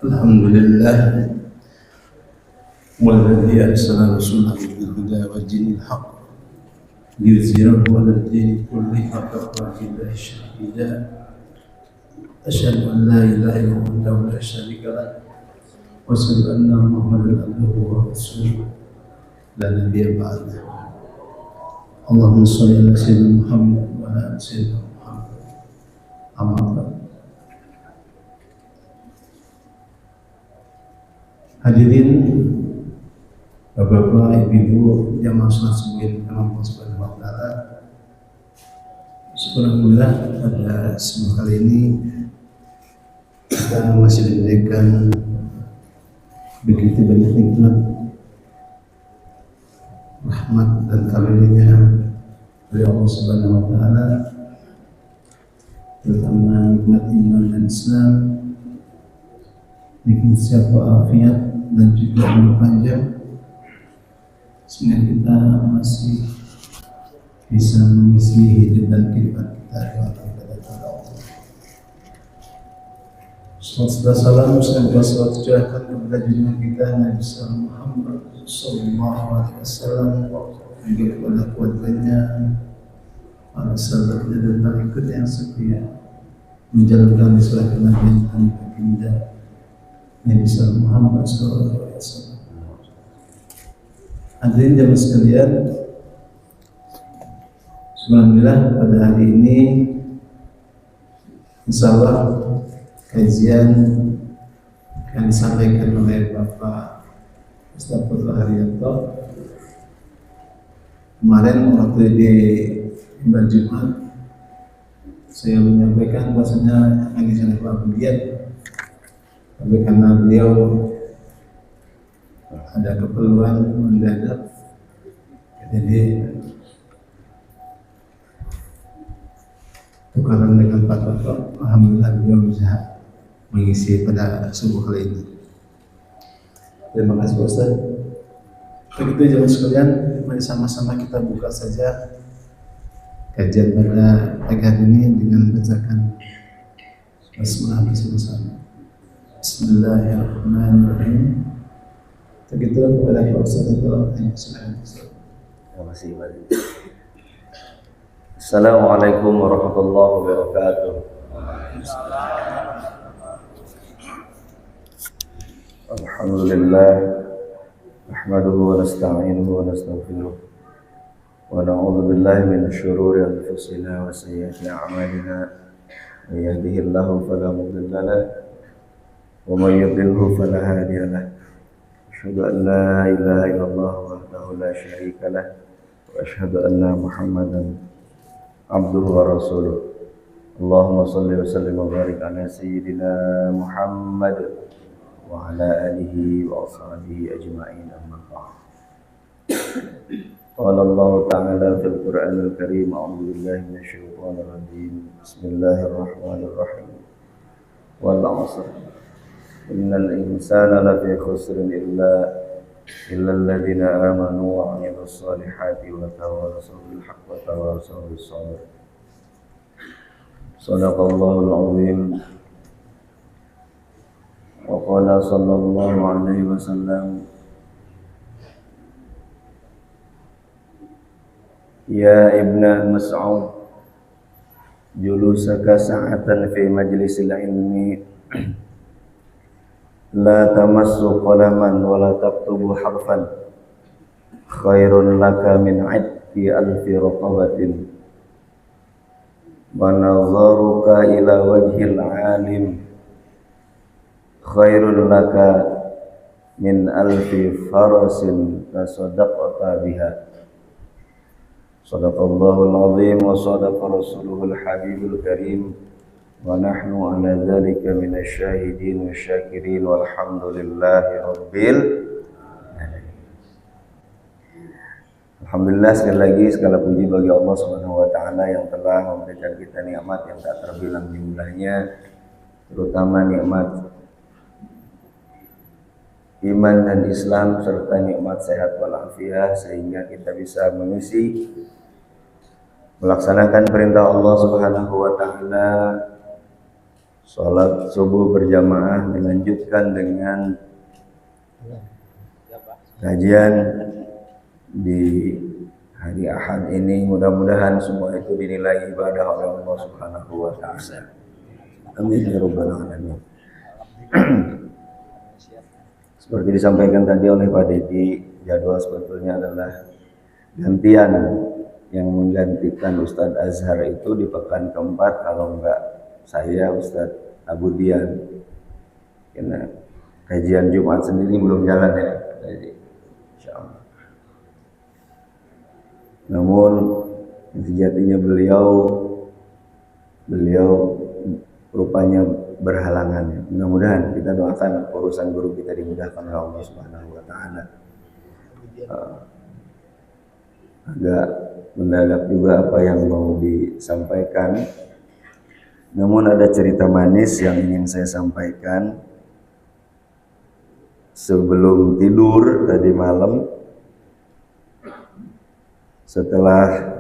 Alhamdulillah والذي أرسل رسوله بالهدى ودين الحق ليظهره على الدين كله وكفى بالله شهيدا أشهد أن لا إله إلا الله وحده لا شريك له وأشهد أن محمدا عبده ورسوله لا نبي بعده اللهم صل على سيدنا محمد وعلى آل سيدنا محمد أما بعد. Hadirin Bapak-bapak, ibu-ibu yang masuk sebagai Allah Subhanahu wa taala. Alhamdulillah pada semua kali ini kita masih diberikan begitu banyak nikmat, rahmat dan karunia dari Allah Subhanahu wa taala, terutama nikmat iman dan Islam, nikmat sehat walafiat dan juga umur panjang, sehingga kita masih bisa mengisi hidup dan kehidupan kita dengan ibadah kepada Allah. Salam semoga selalu tercurahkan kepada junjungan kita Nabi Muhammad sallallahu alaihi wasallam, juga kepada keluarganya, para sahabatnya dan pengikut yang setia menjalankan risalah kenabian dan baginda Nabi Muhammad sallallahu alaihi wasallam. Hadirin jamaah sekalian, alhamdulillah pada hari ini insyaallah kajian akan disampaikan oleh Bapak Ustaz Putra Haryanto. Kemarin waktu di mimbar Jumat saya menyampaikan bahwasanya akan disampaikan Pak Budian, tapi karena beliau ada keperluan mendadak, jadi tukaran dengan Pak Toto. Alhamdulillah beliau bisa mengisi pada subuh kali ini. Terima kasih Pak Ustaz. Begitu jamaah sekalian, mari sama-sama kita buka saja kajian pada pagi hari ini dengan bacakan basmalah bersama-sama. Bismillahirrahmanirrahim. Begitu kepada Pak Ustaz atau silakan. Terima kasih. Assalamualaikum warahmatullahi wabarakatuh. Alhamdulillah, nahmaduhu wa nasta'inuhu wa nastaghfiruh wa na'udzu billahi min syururi anfusina wa sayyiati a'malina. May yahdihillahu fala mudilla lahu wa may yudlilhu fala hadiya lahu. Asyhadu an la ilaha illallah wahdahu la syarika lah wa asyhadu anna Muhammadan abduhu wa rasuluh. Allahumma shalli wa sallim wa barik ala sayyidina Muhammad wa ala alihi wa ashabihi ajma'in, amma ba'd. Qala Allah ta'ala fil Qur'anil Karim, a'udzu billahi minasy syaithanir rajim. Bismillahirrahmanirrahim. Wal 'asr innal insana lafi khusrin illa alladhina amanu wa 'amilus solihati wa tawassaw bil haqqi wa tawassaw bis sabr. Shadaqallahul 'azim. Wa qala sallallahu alaihi wasallam, ya ibna Mas'ud, julusaka sa'atan fi majlisil ilmi la tamassu qalaman wa la taktubu harfan khairun laka min 'iddi alfi raqabatin wa nazaruka ila wajhil 'alim khairun laka min alfi farasin tasaddaqta biha. Shadaqallahul 'azim wa shadaqa rasuluhul habibul karim. Wa nahnu ala dzalika minasy syahidin wasyakirin walhamdulillahi rabbil alamin. Alhamdulillah, sekali lagi segala puji bagi Allah Subhanahu wa taala yang telah memberikan kita nikmat yang tak terbilang jumlahnya, terutama nikmat iman dan Islam serta nikmat sehat walafiat, sehingga kita bisa mengisi melaksanakan perintah Allah Subhanahu wa taala Sholat subuh berjamaah dilanjutkan dengan kajian di hari Ahad ini. Mudah-mudahan semua itu dinilai ibadah oleh Allah Subhanahu wa taala. Amin ya rabbal alamin. Seperti disampaikan tadi oleh Pak Dedi, jadwal sebetulnya adalah gantian. Yang menggantikan Ustadz Azhar itu di pekan keempat, kalau enggak saya Ustadz Abu Dian, karena kajian Jumat sendiri belum jalan ya. Jadi, insyaallah. Namun sejatinya beliau rupanya berhalangan. Mudah-mudahan kita doakan urusan guru kita dimudahkan oleh Allah Subhanahu wa taala. Agak mendadak juga apa yang mau disampaikan. Namun ada cerita manis yang ingin saya sampaikan. Sebelum tidur tadi malam, setelah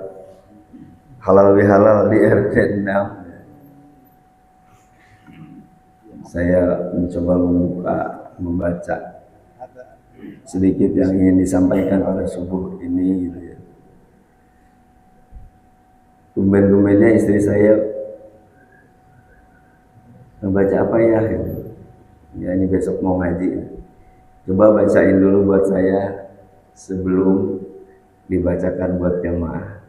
halal bihalal di RT 6, saya mencoba membaca sedikit yang ingin disampaikan pada subuh ini gitu ya. Tumben-tumbennya istri saya membaca apa ya? Ya ini besok mau ngaji. Coba bacain dulu buat saya sebelum dibacakan buat jamaah.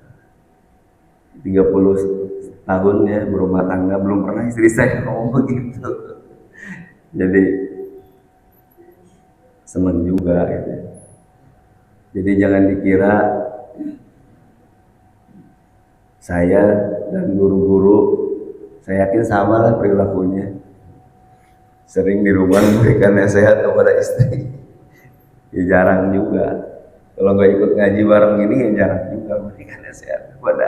30 tahun ya berumah tangga, belum pernah istri saya ngomong begitu. Jadi senang juga gitu. Jadi jangan dikira saya dan guru-guru, saya yakin sama lah perilakunya. Sering di rumah memberikan nasihat kepada istri. Ya jarang juga. Kalau nggak ikut ngaji bareng ini ya jarang juga memberikan nasihat kepada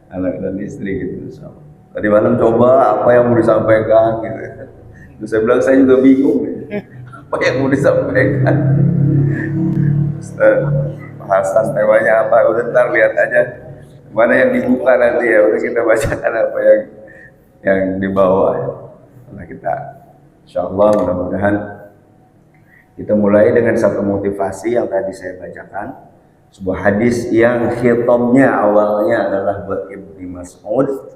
anak dan istri gitu. So, tadi malam coba apa yang mau disampaikan gitu. Terus saya bilang saya juga bingung apa yang mau disampaikan. Bahasan temanya apa? Udah ntar lihat aja mana yang dibuka nanti ya. Udah kita bacakan apa yang di bawah. Nah kita insyaallah mudah-mudahan kita mulai dengan satu motivasi yang tadi saya bacakan, sebuah hadis yang khitabnya awalnya adalah buat Ibnu Mas'ud,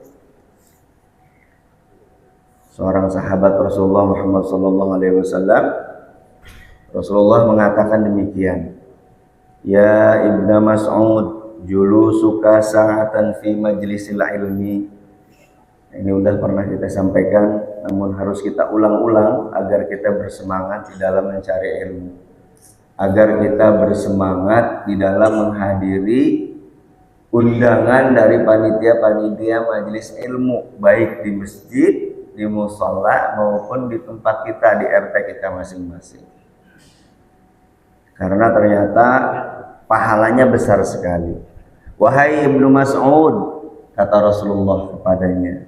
seorang sahabat Rasulullah Muhammad SAW. Rasulullah mengatakan demikian, ya Ibnu Mas'ud, julusuka sa'atan fi majlisil ilmi. Ini udah pernah kita sampaikan, namun harus kita ulang-ulang agar kita bersemangat di dalam mencari ilmu, agar kita bersemangat di dalam menghadiri undangan dari panitia-panitia majelis ilmu, baik di masjid, di mushola maupun di tempat kita, di RT kita masing-masing. Karena ternyata pahalanya besar sekali. Wahai Ibnu Mas'ud, kata Rasulullah kepadanya,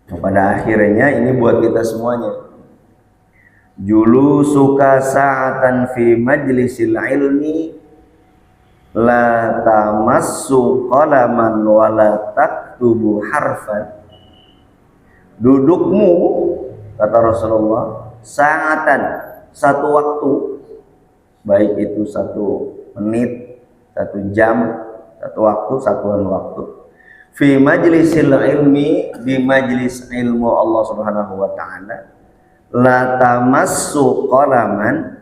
pada akhirnya ini buat kita semuanya. Julusuka sa'atan fi majlisil ilmi la tamassu qalaman wa la taktubu harfan. Dudukmu, kata Rasulullah, sa'atan, satu waktu, baik itu 1 menit, 1 jam, 1 waktu, satuan waktu, fi majlisil ilmi, di majlis ilmu Allah Subhanahu wa taala, la tamassu qalaman,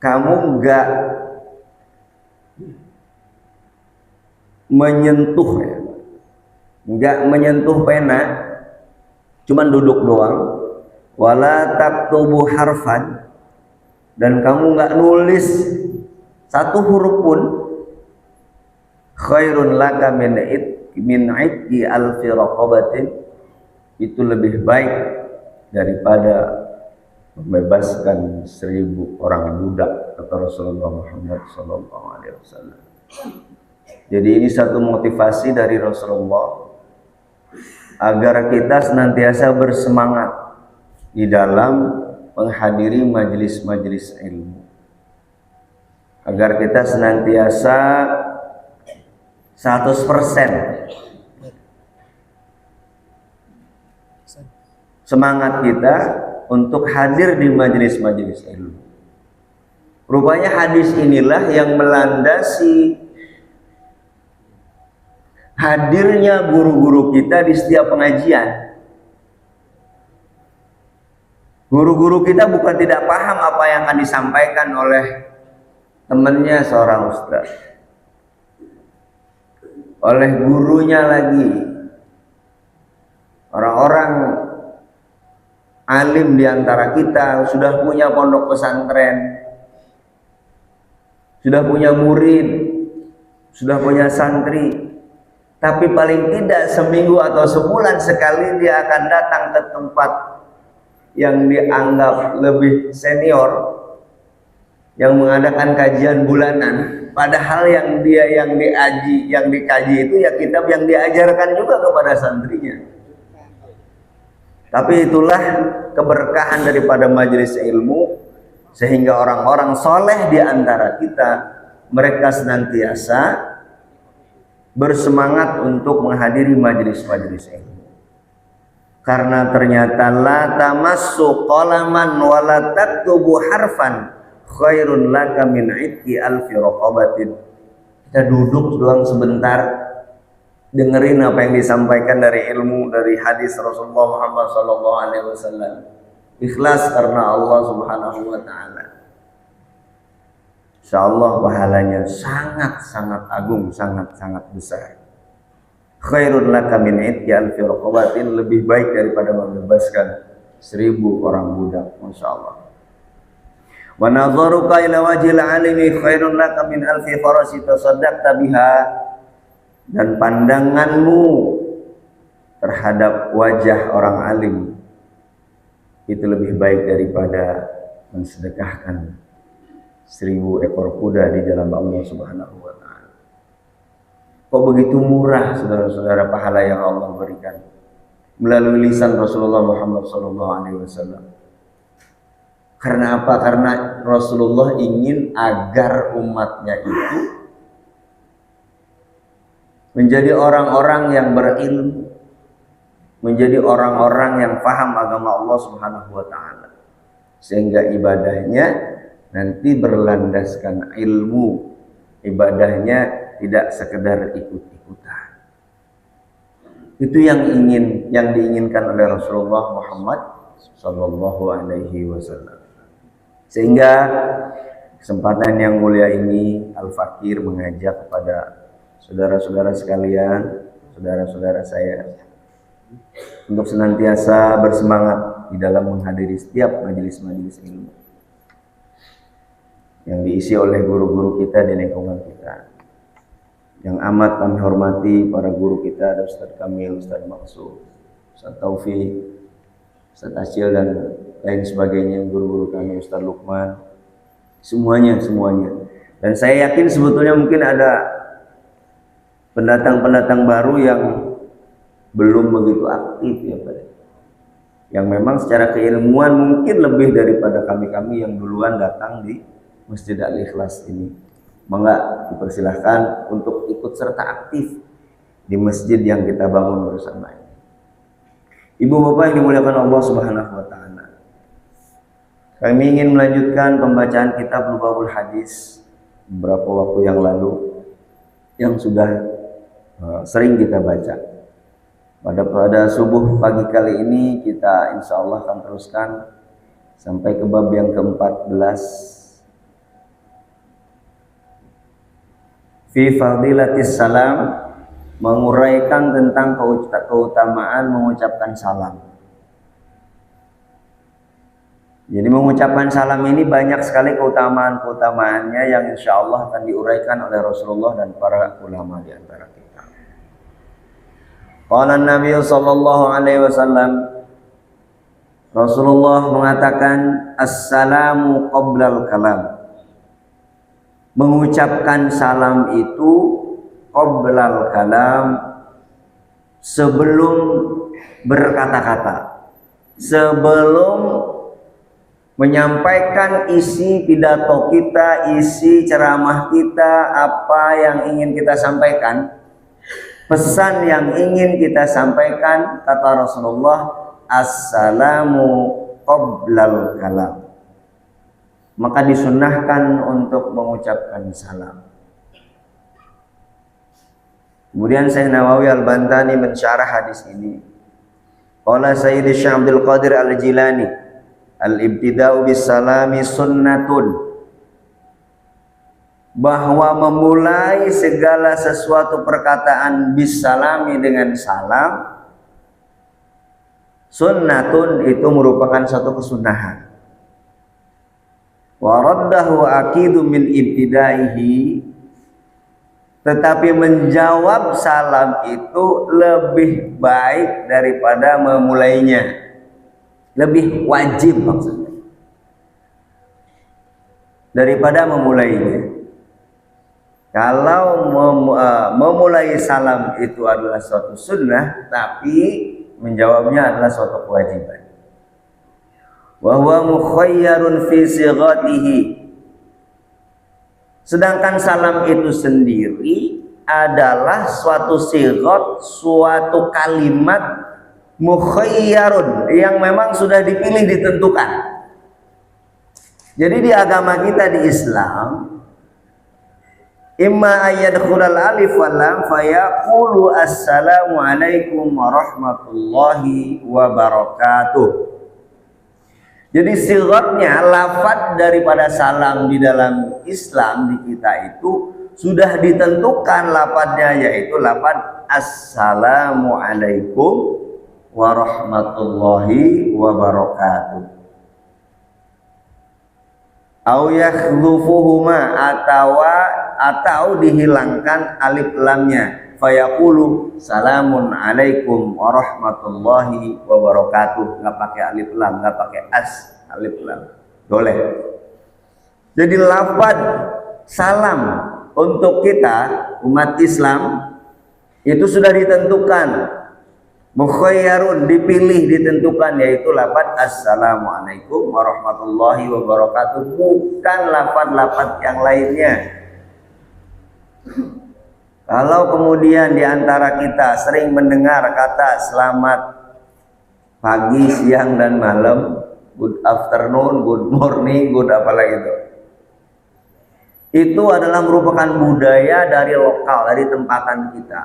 kamu enggak menyentuh ya, enggak menyentuh pena, cuman duduk doang, wala taktubu harfan, dan kamu enggak nulis 1 huruf pun, khairun laka min idki alfi raqabatin, itu lebih baik daripada membebaskan 1000 orang budak, kata Rasulullah Muhammad SAW. Jadi ini satu motivasi dari Rasulullah agar kita senantiasa bersemangat di dalam menghadiri majelis-majelis ilmu, agar kita senantiasa 100% semangat kita untuk hadir di majelis-majelis ilmu. Rupanya hadis inilah yang melandasi hadirnya guru-guru kita di setiap pengajian. Guru-guru kita bukan tidak paham apa yang akan disampaikan oleh temannya seorang ustaz, oleh gurunya lagi. Orang-orang alim di antara kita sudah punya pondok pesantren, sudah punya murid, sudah punya santri, tapi paling tidak seminggu atau sebulan sekali dia akan datang ke tempat yang dianggap lebih senior, yang mengadakan kajian bulanan, padahal yang dikaji itu ya kitab yang diajarkan juga kepada santrinya. Tapi itulah keberkahan daripada majelis ilmu, sehingga orang-orang soleh di antara kita, mereka senantiasa bersemangat untuk menghadiri majelis-majelis ilmu. Karena ternyata la tamassu qalaman wa la taktubu harfan khairun laka min itqi alfi raqabatin. Kita duduk doang sebentar, dengerin apa yang disampaikan dari ilmu, dari hadis Rasulullah Muhammad SAW. Ikhlas karena Allah Subhanahu wa taala. Insyaallah pahalanya sangat-sangat agung, sangat-sangat besar. Khairun laka min itqi alfi raqabatin, lebih baik daripada membebaskan 1000 orang budak. Masyaallah. Wa nadharuka ila wajhil alimi khairun laka min alfi farasi tasaddaqta biha, dan pandanganmu terhadap wajah orang alim itu lebih baik daripada mensedekahkan 1000 ekor kuda di jalan Allah Subhanahu wa taala. Kok begitu murah saudara-saudara pahala yang Allah berikan melalui lisan Rasulullah Muhammad SAW. Karena apa? Karena Rasulullah ingin agar umatnya itu menjadi orang-orang yang berilmu, menjadi orang-orang yang paham agama Allah Subhanahu wa taala, sehingga ibadahnya nanti berlandaskan ilmu, ibadahnya tidak sekedar ikut-ikutan. Itu yang diinginkan oleh Rasulullah Muhammad sallallahu alaihi wasallam. Sehingga kesempatan yang mulia ini Al-Fakir mengajak kepada saudara-saudara sekalian, saudara-saudara saya, untuk senantiasa bersemangat di dalam menghadiri setiap majelis-majelis ilmu yang diisi oleh guru-guru kita di lingkungan kita. Yang amat kami hormati para guru kita, ada Ustaz Kamil, Ustaz Maksud, Ustaz Taufik, Ustaz Acil, dan lain sebagainya, guru-guru kami, Ustaz Lukman, semuanya. Dan saya yakin sebetulnya mungkin ada pendatang-pendatang baru yang belum begitu aktif ya Pak, yang memang secara keilmuan mungkin lebih daripada kami-kami yang duluan datang di Masjid Al-Ikhlas ini. Maka dipersilahkan untuk ikut serta aktif di masjid yang kita bangun bersama ini. Ibu bapak yang dimuliakan Allah Subhanahu wa taala, kami ingin melanjutkan pembacaan kitab Lubabul Hadis beberapa waktu yang lalu yang sudah sering kita baca. Pada subuh pagi kali ini kita insya Allah akan teruskan sampai ke bab yang ke-14, fi fadilatis salam, menguraikan tentang keutamaan mengucapkan salam. Jadi mengucapkan salam ini banyak sekali keutamaan-keutamaannya yang insya Allah akan diuraikan oleh Rasulullah dan para ulama di antara kita. Qala Nabi sallallahu alaihi wasallam, Rasulullah mengatakan assalamu qoblal kalam. Mengucapkan salam itu qoblal kalam, sebelum berkata-kata, sebelum menyampaikan isi pidato kita, isi ceramah kita, apa yang ingin kita sampaikan, pesan yang ingin kita sampaikan, kata Rasulullah, assalamu qoblal kalam. Maka disunnahkan untuk mengucapkan salam. Kemudian Syekh Nawawi Al-Bantani mensyarah hadis ini. Qala Sayyid Syekh Abdul Qadir Al-Jilani, al-ibtida'u bis salami sunnatun. Bahwa memulai segala sesuatu perkataan bis salami dengan salam sunnatun, itu merupakan satu kesunahan. Wa raddahu aqidu min ibtidaihi, tetapi menjawab salam itu lebih baik daripada memulainya, lebih wajib maksudnya daripada memulainya. Kalau memulai salam itu adalah suatu sunnah, tapi menjawabnya adalah suatu kewajiban. Wa huwa mukhayyarun fi sighatihi. Sedangkan salam itu sendiri adalah suatu sighat, suatu kalimat mukhayyarun yang memang sudah dipilih, ditentukan. Jadi di agama kita di Islam, imma ayyadkhulal alif wal lam fayaqulu assalamu alaikum warahmatullahi wabarakatuh. Jadi sighatnya, lafadz daripada salam di dalam Islam di kita itu sudah ditentukan lafadznya, yaitu lafadz assalamu alaikum warahmatullahi wabarakatuh. Au yakhlufuhuma, atau dihilangkan alif lamnya, fayaqulu salamun alaikum warahmatullahi wabarakatuh. Nggak pakai alif lam, nggak pakai alif lam, boleh. Jadi lafaz salam untuk kita umat Islam itu sudah ditentukan, mukhayyarun, dipilih, ditentukan, yaitu lafaz assalamualaikum warahmatullahi wabarakatuh, bukan lafaz-lafaz yang lainnya. Kalau kemudian di antara kita sering mendengar kata selamat pagi, siang, dan malam, good afternoon, good morning, good apalah itu adalah merupakan budaya dari lokal, dari tempatan kita.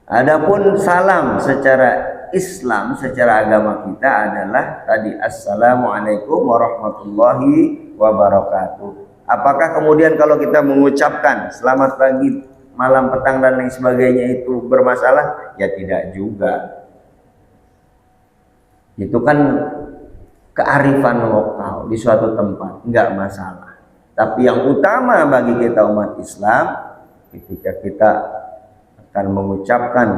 Adapun salam secara Islam, secara agama kita adalah tadi assalamualaikum warahmatullahi wabarakatuh. Apakah kemudian kalau kita mengucapkan selamat pagi, malam, petang, dan lain sebagainya itu bermasalah? Ya tidak juga. Itu kan kearifan lokal di suatu tempat, enggak masalah. Tapi yang utama bagi kita umat Islam, ketika kita akan mengucapkan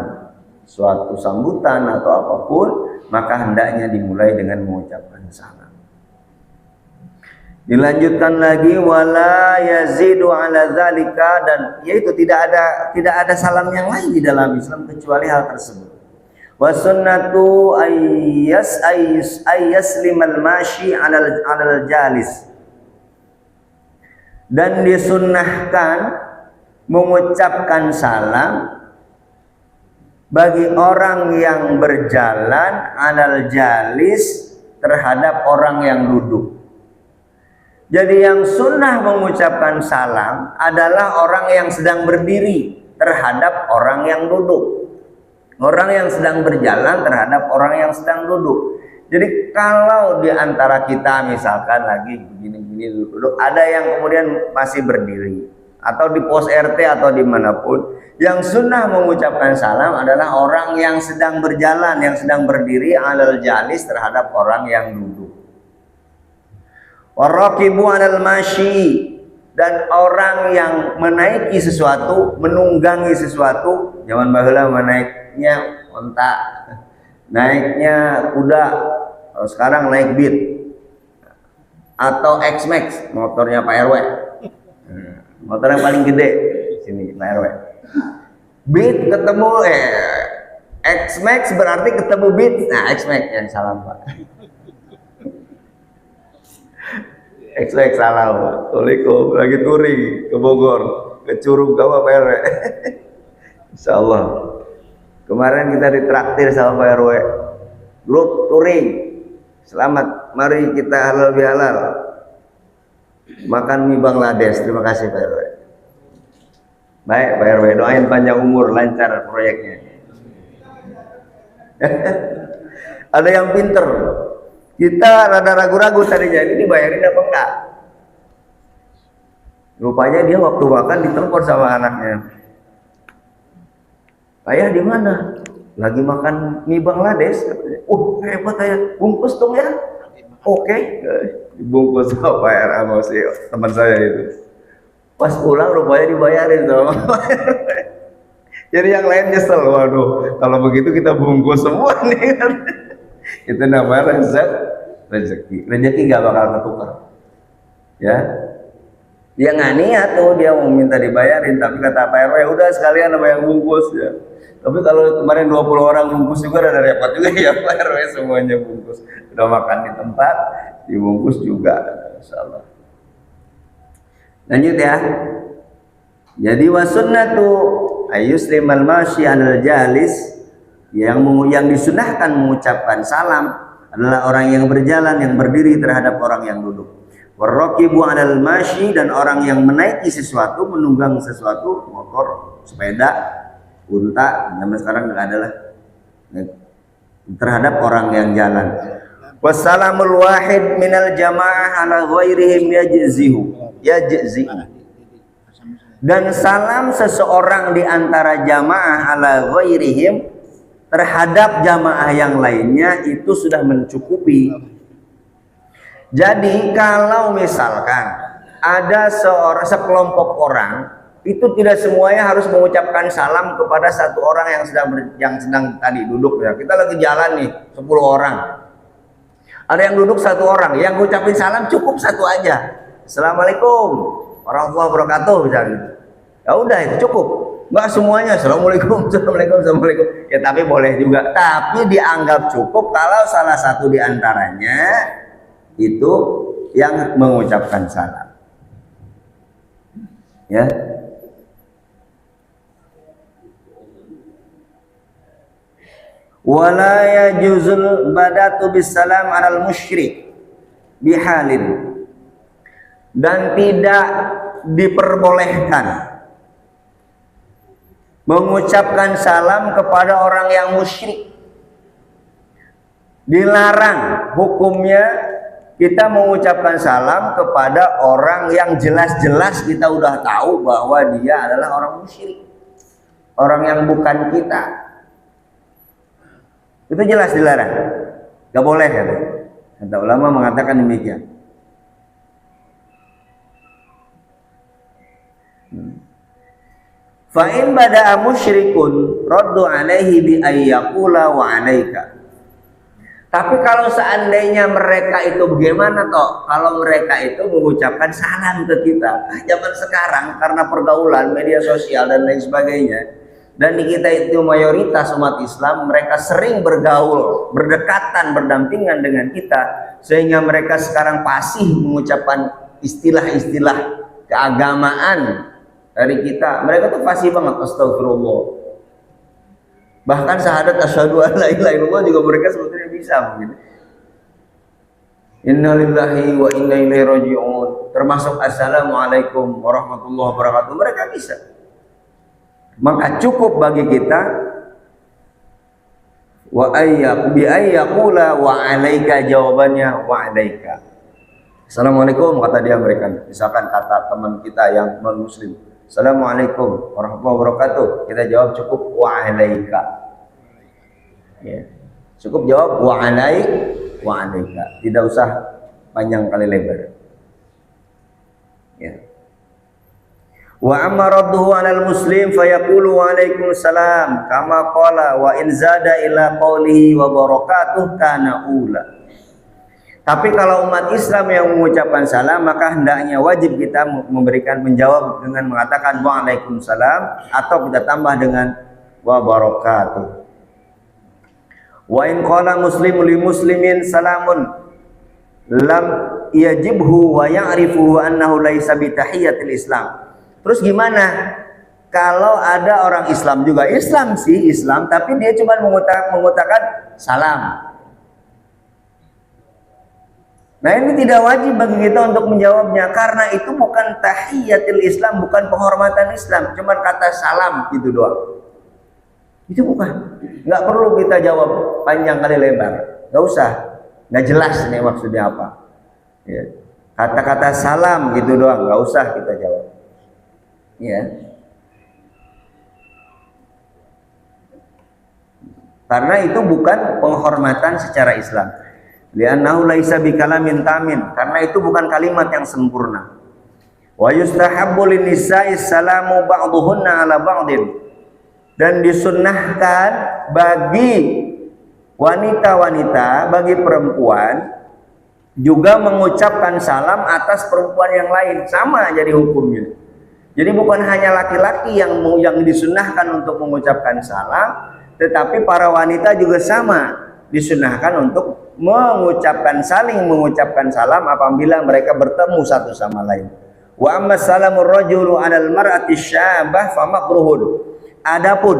suatu sambutan atau apapun, maka hendaknya dimulai dengan mengucapkan salam. Dilanjutkan lagi, wala yazidu ala zalika, dan yaitu tidak ada salam yang lain di dalam Islam kecuali hal tersebut. Wa sunnatu ayyaslimal mashi alal jalis, dan disunnahkan mengucapkan salam bagi orang yang berjalan alal jalis, terhadap orang yang duduk. Jadi yang sunnah mengucapkan salam adalah orang yang sedang berdiri terhadap orang yang duduk, orang yang sedang berjalan terhadap orang yang sedang duduk. Jadi kalau di antara kita misalkan lagi begini-begini duduk, ada yang kemudian masih berdiri, atau di pos RT atau dimanapun, yang sunnah mengucapkan salam adalah orang yang sedang berjalan, yang sedang berdiri alal jalis terhadap orang yang duduk. Waraqibu alal masyi, dan orang yang menaiki sesuatu, menunggangi sesuatu. Zaman baheula naiknya onta, naiknya kuda, sekarang naik Beat atau X-Max, motornya Pak RW. Motor yang paling gede sini Pak RW. Beat ketemu X-Max berarti ketemu Beat. Nah, X-Max yang salam Pak. X-Max salam. Assalamualaikum, lagi touring ke Bogor, ke Curug Gawa Pak RW. Insyaallah. Kemarin kita ditraktir sama Pak RW. Grup touring. Selamat, mari kita halal bihalal. Makan mie Bangladesh. Terima kasih Pak RW. Baik Pak RW, doain panjang umur, lancar proyeknya. Ada yang pinter. Kita rada ragu-ragu tadinya, ini dibayarin apa enggak? Rupanya dia waktu makan ditelepon sama anaknya. Ayah di mana? Lagi makan mie Bangladesh. Hebat ayah. Bungkus dong ya. Oke. Dibungkus sama Pak RW sama si teman saya itu. Pas pulang rupanya dibayarin sama Pak RW. Jadi yang lain nyesel. Waduh, kalau begitu kita bungkus semua nih kan. Itu namanya rezeki. Rezeki nggak bakal ketukar. Ya. Dia nggak niat tuh, dia mau minta dibayarin, tapi kata Pak RW udah sekalian sama yang bungkus ya. Tapi kalau kemarin 20 orang bungkus juga ada repot juga ya Pak RW, semuanya bungkus. Udah makan di tempat, dibungkus juga, insyaallah. Lanjut ya. Jadi wasunnatu ayyuslimal masyi 'alal jalis, yang disunahkan mengucapkan salam adalah orang yang berjalan, yang berdiri terhadap orang yang duduk. Warraqibu 'alal masyi, dan orang yang menaiki sesuatu, menunggang sesuatu, motor, sepeda, unta, zaman sekarang nggak ada lah, terhadap orang yang jalan. Wassalamul wahid minal jamaah ala ghairihim yajzi. Dan salam seseorang di antara jamaah ala ghairihim terhadap jamaah yang lainnya itu sudah mencukupi. Jadi kalau misalkan ada sekelompok orang, itu tidak semuanya harus mengucapkan salam kepada satu orang yang sedang tadi duduk ya. Kita lagi jalan nih 10 orang. Ada yang duduk 1 orang, yang ngucapin salam cukup 1 aja. Assalamualaikum warahmatullahi wabarakatuh misalnya. Ya udah itu cukup. Enggak semuanya assalamualaikum, assalamualaikum. Ya tapi boleh juga. Tapi dianggap cukup kalau salah satu di antaranya itu yang mengucapkan salam. Ya. Wala yajuzul badatu bisalam 'alal musyrik bihalin, dan tidak diperbolehkan mengucapkan salam kepada orang yang musyrik. Dilarang hukumnya kita mengucapkan salam kepada orang yang jelas-jelas kita udah tahu bahwa dia adalah orang musyrik, orang yang bukan kita. Itu jelas dilarang, gak boleh kata ulama mengatakan demikian. Fa in bada'a musyrikun raddu alaihi bi ayyaqula wa alaika. Tapi kalau seandainya mereka itu bagaimana toh? Kalau mereka itu mengucapkan salam ke kita, zaman sekarang karena pergaulan media sosial dan lain sebagainya, dan di kita itu mayoritas umat Islam, mereka sering bergaul, berdekatan, berdampingan dengan kita, sehingga mereka sekarang fasih mengucapkan istilah-istilah keagamaan dari kita. Mereka tuh fasih banget, astagfirullah. Bahkan syahadat asyhadu an la ilaha illallah juga mereka sebetulnya bisa begitu. Innalillahi wa inna ilaihi raji'un, termasuk assalamualaikum warahmatullahi wabarakatuh, mereka bisa. Maka cukup bagi kita wa ayyaqula wa alaika, jawabannya wa alaika. Assalamualaikum kata dia berikan. Misalkan kata teman kita yang non muslim, assalamualaikum warahmatullahi wabarakatuh, kita jawab cukup wa alaika. Ya. Cukup jawab wa alaika. Tidak usah panjang kali lebar. Ya. Wa amma radduhu 'alal muslim fayaqulu wa alaikumussalam kama qala wa in zada ila qawlihi wa barakatuh kana ula. Tapi kalau umat Islam yang mengucapkan salam, maka hendaknya wajib kita menjawab dengan mengatakan waalaikumsalam, atau kita tambah dengan wa barakatuh. Wa in qala muslimun li muslimin salamun lam yajibhu wa ya'rifuhu annahu laisa bi tahiyatil Islam. Terus gimana kalau ada orang Islam juga, Islam sih Islam, tapi dia cuma mengutarakan salam. Nah ini tidak wajib bagi kita untuk menjawabnya, karena itu bukan tahiyatul Islam, bukan penghormatan Islam, cuma kata salam gitu doang. Itu bukan, nggak perlu kita jawab panjang kali lebar, nggak usah, nggak jelas nih maksudnya apa. Ya. Kata-kata salam gitu doang, nggak usah kita jawab. Ya. Karena itu bukan penghormatan secara Islam. Li'annahu laisa bikalamin tamin, karena itu bukan kalimat yang sempurna. Wa yustahabbu lin-nisa'i salamu ba'dhuhunna 'ala ba'din, dan disunnahkan bagi wanita-wanita, bagi perempuan juga mengucapkan salam atas perempuan yang lain, sama jadi hukumnya. Jadi bukan hanya laki-laki yang disunnahkan untuk mengucapkan salam, tetapi para wanita juga sama disunahkan untuk saling mengucapkan salam apabila mereka bertemu satu sama lain. Wa amma salamur rajulu 'alal mar'ati syabah fa makruhun. Adapun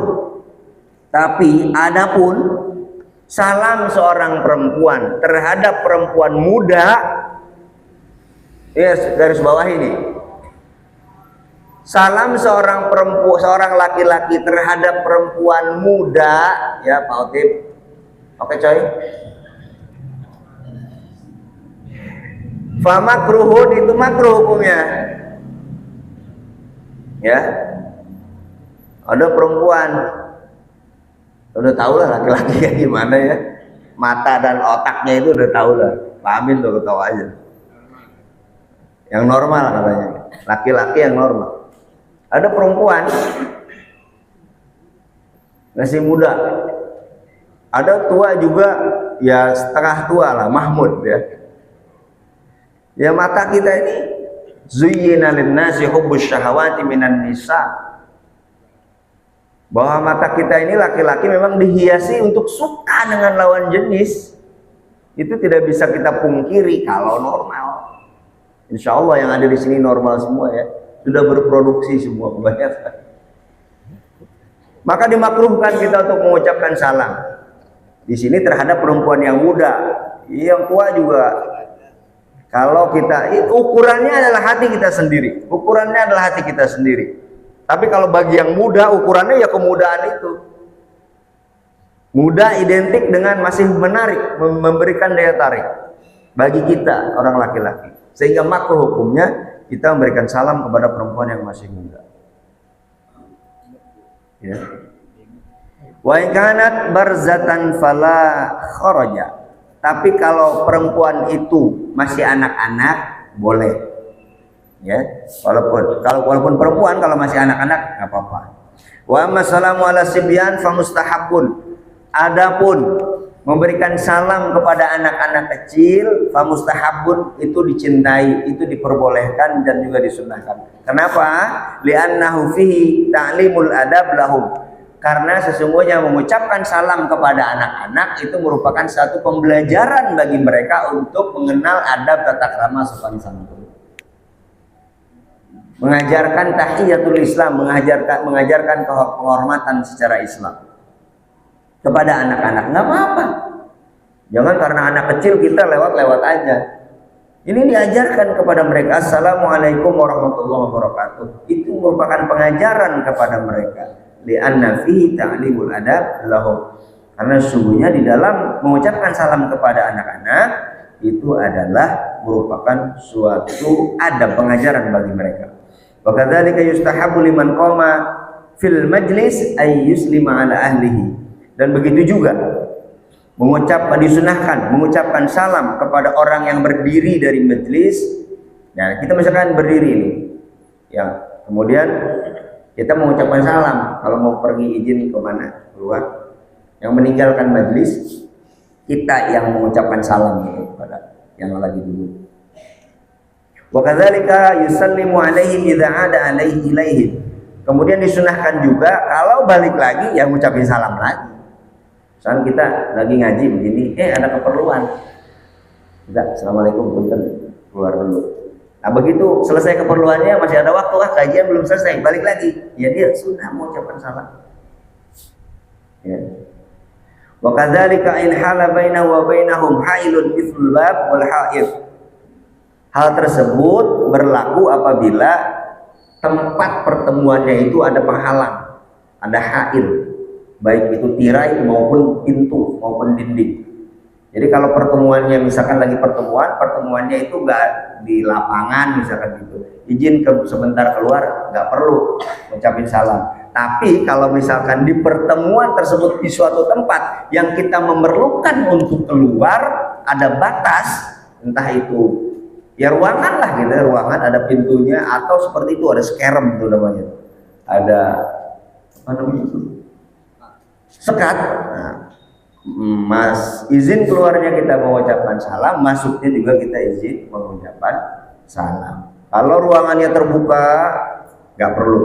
salam seorang perempuan terhadap perempuan muda, garis bawah ini. Salam seorang laki-laki terhadap perempuan muda, ya Pak Otip. Oke coy. Fa makruhun, itu makruh hukumnya. Ya. Ada perempuan, udah tahu lah laki-laki kayak gimana ya. Mata dan otaknya itu udah tahu lah. Pak Amin udah ketawa aja. Yang normal katanya. Laki-laki yang normal. Ada perempuan masih muda. Ada tua juga, ya setengah tua lah, Mahmud ya. Ya mata kita ini zuyyina lin-nasi hubbus syahawati minan nisa. Bahwa mata kita ini laki-laki memang dihiasi untuk suka dengan lawan jenis. Itu tidak bisa kita pungkiri kalau normal. Insya Allah yang ada di sini normal semua ya. Sudah berproduksi semua kebanyakan. Maka dimakruhkan kita untuk mengucapkan salam. Di sini terhadap perempuan yang muda, yang tua juga. Kalau kita, ukurannya adalah hati kita sendiri. Ukurannya adalah hati kita sendiri. Tapi kalau bagi yang muda, ukurannya ya kemudaan itu. Muda identik dengan masih menarik, memberikan daya tarik bagi kita orang laki-laki. Sehingga makruh hukumnya kita memberikan salam kepada perempuan yang masih muda. Ya. Wa in kanat barzatan fala kharaja. Tapi kalau perempuan itu masih anak-anak boleh. Ya, walaupun perempuan kalau masih anak-anak enggak apa-apa. Wa amma salamu ala sibyan fa mustahabun. Adapun memberikan salam kepada anak-anak kecil fa mustahabun, itu dicintai, itu diperbolehkan dan juga disunnahkan. Kenapa? Li'annahu fihi ta'limul adab lahum. Karena sesungguhnya mengucapkan salam kepada anak-anak itu merupakan satu pembelajaran bagi mereka untuk mengenal adab tata krama sopan santun. Mengajarkan tahiyatul Islam, mengajarkan penghormatan secara Islam kepada anak-anak. Nggak apa-apa. Jangan karena anak kecil kita lewat-lewat aja. Ini diajarkan kepada mereka. Assalamualaikum warahmatullahi wabarakatuh. Itu merupakan pengajaran kepada mereka. Li'anna fihi ta'limul adab lahum. Karena sesungguhnya di dalam mengucapkan salam kepada anak-anak itu adalah merupakan suatu adab, pengajaran bagi mereka. Wa kadzalika yustahabbu liman qama fil majlis ay yuslima ala ahlihi. Dan begitu juga disunahkan mengucapkan salam kepada orang yang berdiri dari majelis. Nah, kita misalkan berdiri ini, ya, kemudian kita mengucapkan salam kalau mau pergi izin kemana keluar, yang meninggalkan majelis kita yang mengucapkan salam gitu kepada yang lagi duduk. Wa kadzalika yusallimu alaihim idza ada ilaihim. Kemudian disunahkan juga kalau balik lagi ya ngucapin salam lagi. Misalnya kita lagi ngaji begini, ada keperluan. Enggak, assalamualaikum, punten, keluar dulu. Nah begitu selesai keperluannya, masih ada waktu, kajian belum selesai, balik lagi, ya dia sudah mengucapkan salam. Ya. Wa kadzalika in hala bainahu wa bainahum hailun mithlul bab wal ha'id. Hal tersebut berlaku apabila tempat pertemuannya itu ada penghalang, ada hail, baik itu tirai maupun pintu maupun dinding. Jadi kalau pertemuannya misalkan lagi pertemuannya itu enggak di lapangan misalkan gitu, izin sebentar keluar, nggak perlu ngucapin salam. Tapi kalau misalkan di pertemuan tersebut di suatu tempat yang kita memerlukan untuk keluar, ada batas, entah itu ya ruangan lah gitu, ruangan ada pintunya, atau seperti itu ada skerem itu namanya, ada apa namanya itu, sekat. Nah, Mas izin keluarnya kita mengucapkan salam, masuknya juga kita izin mengucapkan salam. Kalau ruangannya terbuka nggak perlu,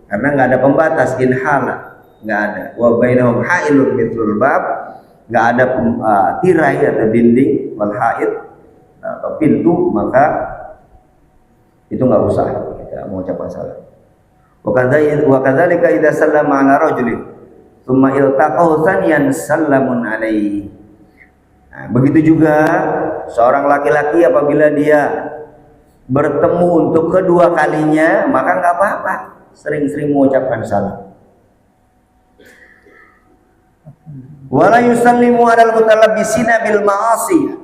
karena nggak ada pembatas, inhala nggak ada. Wa bainahum hailun mithlul bab, nggak ada tirai atau dinding, wal haid atau pintu, maka itu nggak usah kita mengucapkan salam. Wa kadzalika idza sallama ala rajulin tsumma iltaqahu tsaniyan sallamun alaihi. Nah, begitu juga seorang laki-laki apabila dia bertemu untuk kedua kalinya, maka nggak apa-apa sering-sering mengucapkan salam. Wala yusallimu alal mutalabbisina bil ma'asi,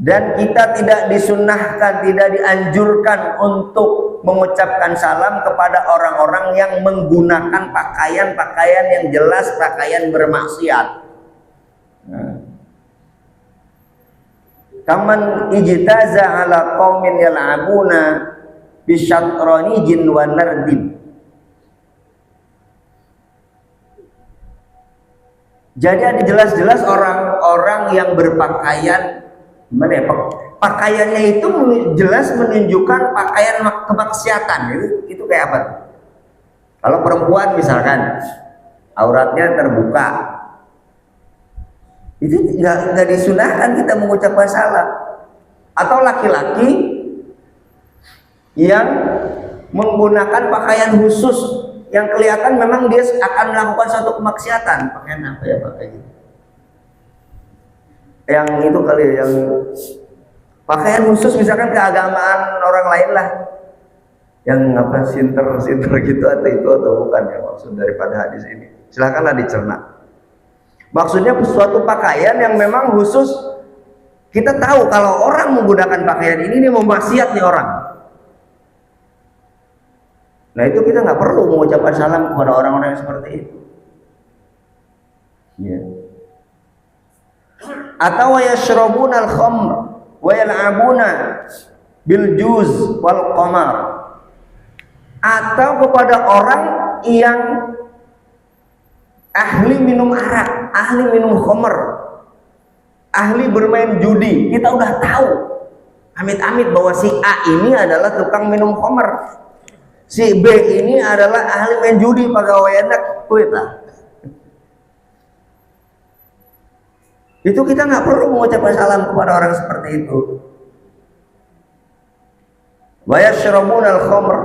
dan kita tidak disunnahkan, tidak dianjurkan untuk mengucapkan salam kepada orang-orang yang menggunakan pakaian-pakaian yang jelas pakaian bermaksiat. Kaman ijtaza ala qaumin yal'abuna bisyatranijin wa nardin. Jadi ada jelas-jelas orang-orang yang berpakaian, gimana ya, pakaiannya itu jelas menunjukkan pakaian kemaksiatan. Itu kayak apa? Kalau perempuan misalkan auratnya terbuka, itu nggak disunahkan kita mengucapkan salam. Atau laki-laki yang menggunakan pakaian khusus yang kelihatan memang dia akan melakukan suatu kemaksiatan. Pakaian apa ya, pakai gitu? Yang itu kali, yang pakaian khusus misalkan keagamaan orang lain lah, yang apa, sinter gitu, atau itu atau bukan ya maksud daripada hadis ini, silakanlah dicerna. Maksudnya suatu pakaian yang memang khusus, kita tahu kalau orang menggunakan pakaian ini dia memaksiat nih orang. Nah itu kita nggak perlu mengucapkan salam kepada orang-orang yang seperti itu. Ya. Atau yashrabuna al-khamr wa yal'abuna bil juz wal qamar, atau kepada orang yang ahli minum arak, ahli minum khamr, ahli bermain judi. Kita udah tahu amit-amit bahwa si A ini adalah tukang minum khamr, si B ini adalah ahli main judi, pegawai enak lah. Itu kita nggak perlu mengucapkan salam kepada orang seperti itu. Wa yashrabuna al-khamr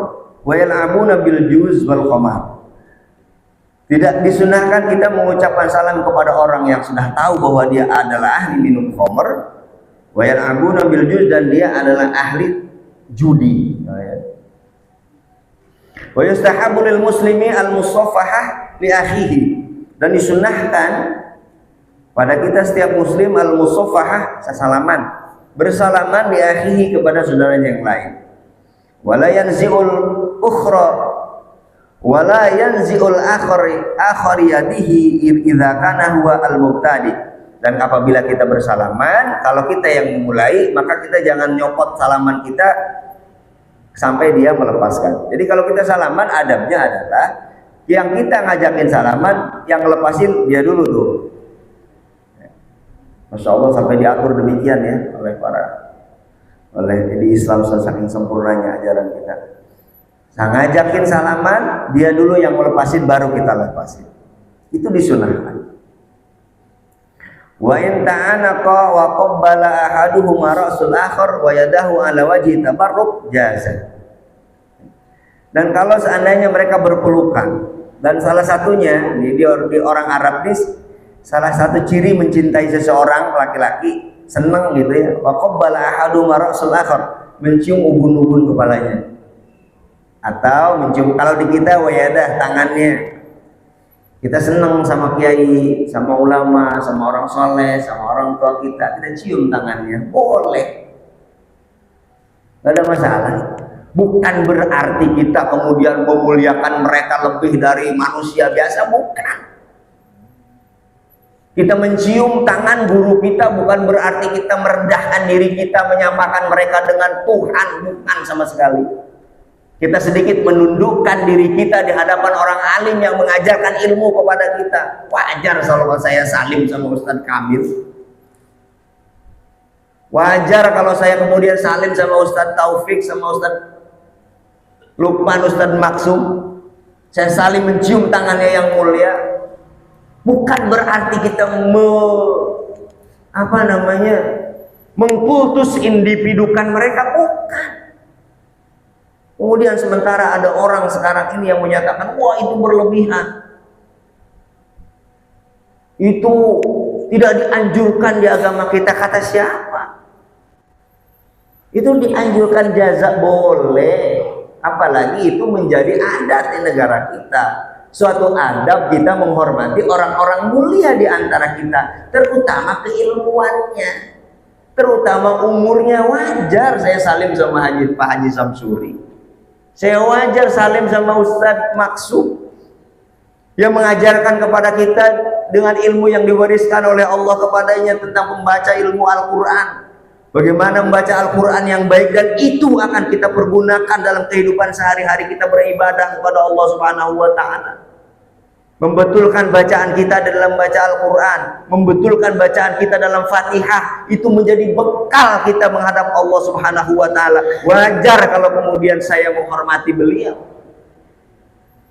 wa yal'abuna bil juz wal qamar. Tidak disunahkan kita mengucapkan salam kepada orang yang sudah tahu bahwa dia adalah ahli minum khamr, wa yal'abuna bil juz, dan dia adalah ahli judi. Wa yustahabu lil muslimi al-musaffahah li akhihi, dan disunahkan pada kita setiap muslim al-musaffahah, salaman, bersalaman di akhihi kepada saudaranya yang lain. Wala yanzi'ul ukhra wala yanzi'ul akhari yadihi idza kana huwa al-mubtadi. Dan apabila kita bersalaman, kalau kita yang memulai, maka kita jangan nyopot salaman kita sampai dia melepaskan. Jadi kalau kita salaman, adabnya adalah yang kita ngajakin salaman, yang ngelepasin dia dulu tuh. Masya Allah, sampai diatur demikian ya oleh di Islam, saking sempurnanya ajaran kita. Saya ngajakin salaman, dia dulu yang melepasin, baru kita lepasin. Itu disunahkan. Wa in ta'anaqa wa qabbala ahaduhuma ra'sul akhar wa yadahu ala wajhi tabarruk jaza. Dan kalau seandainya mereka berpelukan, dan salah satunya di orang Arab ini salah satu ciri mencintai seseorang laki-laki seneng gitu ya, wa qabbala ahaduhuma ra'sul akhar, mencium ubun-ubun kepalanya, atau mencium, kalau di kita wayadah tangannya. Kita seneng sama kiai, sama ulama, sama orang soleh, sama orang tua kita cium tangannya, boleh, gak ada masalah. Bukan berarti kita kemudian memuliakan mereka lebih dari manusia biasa, bukan. Kita mencium tangan guru kita bukan berarti kita merendahkan diri kita, menyamakan mereka dengan Tuhan, bukan sama sekali. Kita sedikit menundukkan diri kita di hadapan orang alim yang mengajarkan ilmu kepada kita. Wajar kalau saya salim sama Ustadz Kamil. Wajar kalau saya kemudian salim sama Ustadz Taufik, sama Ustadz Lukman, Ustadz Maksum. Saya saling mencium tangannya yang mulia. Bukan berarti kita mengkultus individukan mereka, bukan. Kemudian sementara ada orang sekarang ini yang menyatakan, wah itu berlebihan, itu tidak dianjurkan di agama kita. Kata siapa? Itu dianjurkan, jaza boleh, apalagi itu menjadi adat di negara kita. Suatu adab kita menghormati orang-orang mulia di antara kita, terutama keilmuannya, terutama umurnya. Wajar saya salim sama Pak Haji Samsuri, saya wajar salim sama Ustadz Maksum yang mengajarkan kepada kita dengan ilmu yang diwariskan oleh Allah kepadanya tentang membaca ilmu Al-Quran, bagaimana membaca Al-Quran yang baik, dan itu akan kita pergunakan dalam kehidupan sehari-hari kita beribadah kepada Allah Subhanahu wa Ta'ala. Membetulkan bacaan kita dalam baca Al-Quran, membetulkan bacaan kita dalam Fatihah, itu menjadi bekal kita menghadap Allah Subhanahu wa Ta'ala. Wajar kalau kemudian saya menghormati beliau.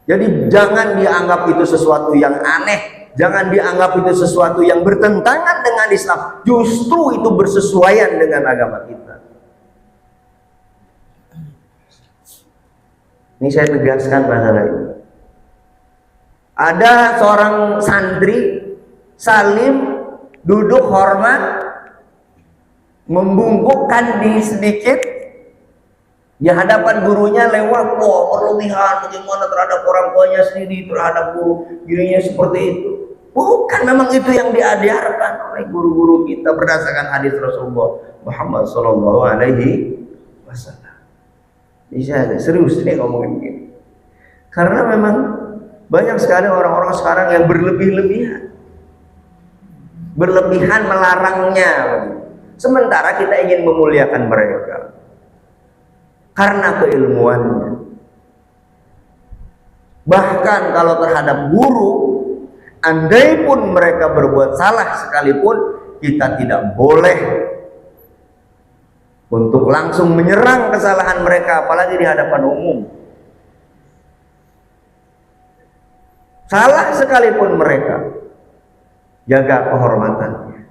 Jadi jangan dianggap itu sesuatu yang aneh, jangan dianggap itu sesuatu yang bertentangan dengan Islam. Justru itu bersesuaian dengan agama kita. Ini saya tegaskan masalah ini. Ada seorang santri salim, duduk hormat, membungkukkan diri sedikit di hadapan gurunya lewat. Wah, berlebihan bagaimana terhadap orang tuanya sendiri, terhadap guru, dirinya seperti itu. Bukan, memang itu yang diajarkan oleh guru-guru kita berdasarkan hadis Rasulullah Muhammad SAW. Bisa serius nih ngomongin gini, karena memang banyak sekali orang-orang sekarang yang berlebihan melarangnya, sementara kita ingin memuliakan mereka karena keilmuannya. Bahkan kalau terhadap guru, andai pun mereka berbuat salah sekalipun, kita tidak boleh untuk langsung menyerang kesalahan mereka, apalagi di hadapan umum. Salah sekalipun mereka, jaga kehormatannya.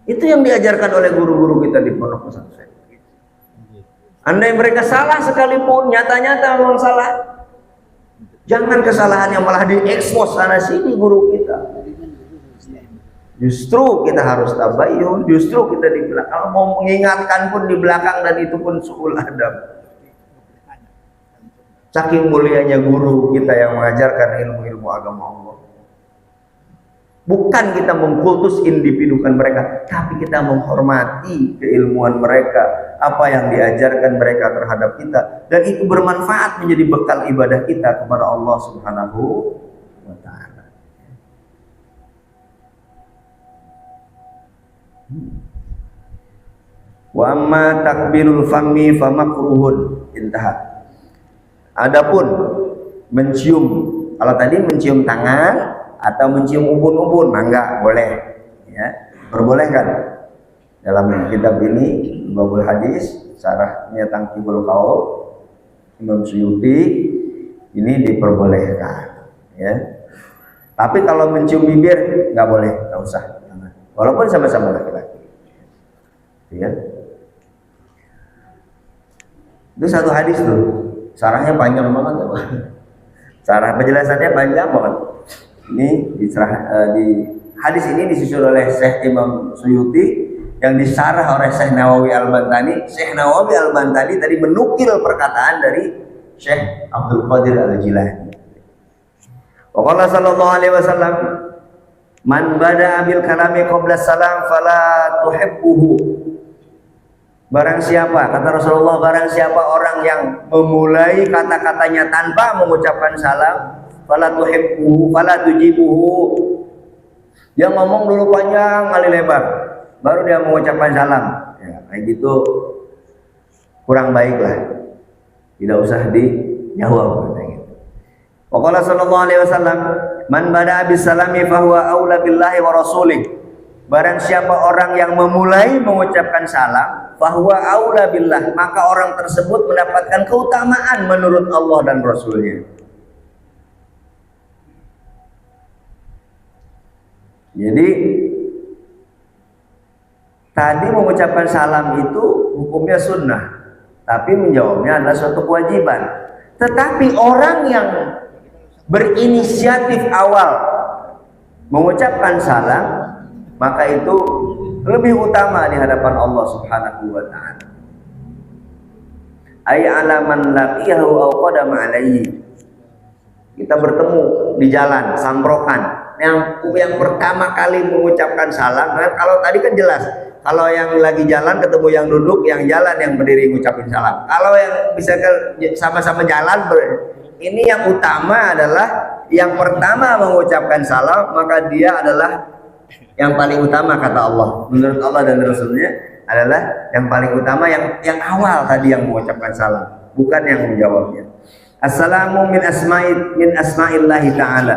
Itu yang diajarkan oleh guru-guru kita di pondok pesantren. Andai mereka salah sekalipun, nyata-nyata memang salah, jangan kesalahan yang malah diekspos sana sini guru kita. Justru kita harus tabayun, justru kita di belakang, kalau mau mengingatkan pun di belakang, dan itu pun su'ul adab. Saking mulianya guru kita yang mengajarkan ilmu-ilmu agama Allah. Bukan kita mengkultus individukan mereka, tapi kita menghormati keilmuan mereka, apa yang diajarkan mereka terhadap kita, dan itu bermanfaat menjadi bekal ibadah kita kepada Allah Subhanahu wa Ta'ala. Wa amma takbirul fammi fa makruhun, intaha. Adapun mencium, kalau tadi mencium tangan atau mencium ubun-ubun, enggak boleh, ya, perbolehkan. Dalam kitab ini Babul Hadis, syarahnya Tangkibul Qaul, Imam Suyuti, ini diperbolehkan, ya. Tapi kalau mencium bibir nggak boleh, nggak usah. walaupun sama-sama laki-laki. Ya. Itu satu hadis tuh, sarahnya panjang banget ya Pak. Sarah penjelasannya panjang banget. Ini di hadis ini disusun oleh Syekh Imam Suyuti, yang disarah oleh Syekh Nawawi Al-Bantani. Syekh Nawawi Al-Bantani tadi menukil perkataan dari Syekh Abdul Qadir Al-Jilani. Waqala sallallahu alaihi wasallam, man bada'a bil kalami qabla salam fala tuhibbuhu. Barang siapa, kata Rasulullah, barang siapa orang yang memulai kata-katanya tanpa mengucapkan salam, fala tuhibbuhu, fala tujibuhu. Dia ngomong dulu panjang kali lebar, baru dia mengucapkan salam. Ya, kayak gitu kurang baik lah, tidak usah dijawab. Waqala sallallahu alaihi wasallam, man bada'a bis salami fahuwa aula billahi wa rasulih. Barang siapa orang yang memulai mengucapkan salam, fahuwa aula billah, maka orang tersebut mendapatkan keutamaan menurut Allah dan Rasulnya. Jadi tadi mengucapkan salam itu hukumnya sunnah, tapi menjawabnya adalah suatu kewajiban. Tetapi orang yang berinisiatif awal mengucapkan salam, maka itu lebih utama di hadapan Allah Subhanahu wa taala. Ay alaman laqiyahu aw qadama alaihi. Kita bertemu di jalan, samprokan. Yang pertama kali mengucapkan salam, nah, kalau tadi kan jelas, kalau yang lagi jalan ketemu yang duduk, yang jalan yang berdiri ngucapin salam. Kalau yang bisa sama-sama jalan, ini yang utama adalah yang pertama mengucapkan salam, maka dia adalah yang paling utama kata Allah. Menurut Allah dan Rasulnya adalah yang paling utama, yang awal tadi yang mengucapkan salam, bukan yang menjawabnya. Assalamu min asma'illahi ta'ala.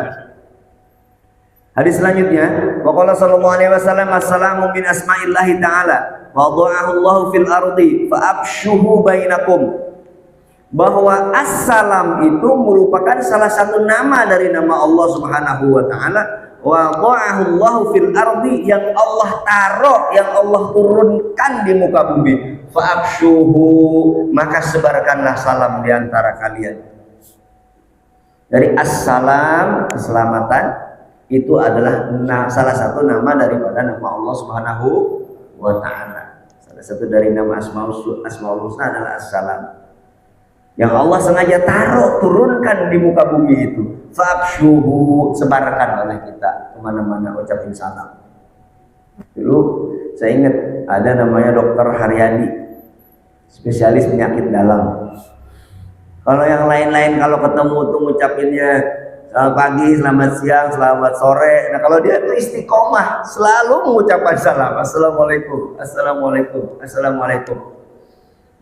Hadis selanjutnya, waqala sallallahu alaihi wasallam, assalamu min asma'illahi ta'ala wa dha'ahu Allahu fil ardi fa abshuhu bainakum. Bahwa assalam itu merupakan salah satu nama dari nama Allah Subhanahu wa taala, wa dha'ahu Allahu fil ardi, yang Allah taruh, yang Allah turunkan di muka bumi. Fa abshuhu, maka sebarkanlah salam di antara kalian. Dari assalam, keselamatan, itu adalah salah satu nama daripada nama Allah Subhanahu wa ta'ala. Salah satu dari nama Asmaul Husna adalah As-Salam, yang Allah sengaja turunkan di muka bumi itu. Fa'abshuhu, sebarkan oleh kita kemana-mana, ucapin salam. Dulu saya ingat ada namanya Dokter Haryadi, spesialis penyakit dalam. Kalau yang lain-lain kalau ketemu tuh ngucapinnya selamat pagi, selamat siang, selamat sore. Nah kalau dia tuh istiqomah, selalu mengucapkan salam. Assalamualaikum, assalamualaikum, assalamualaikum.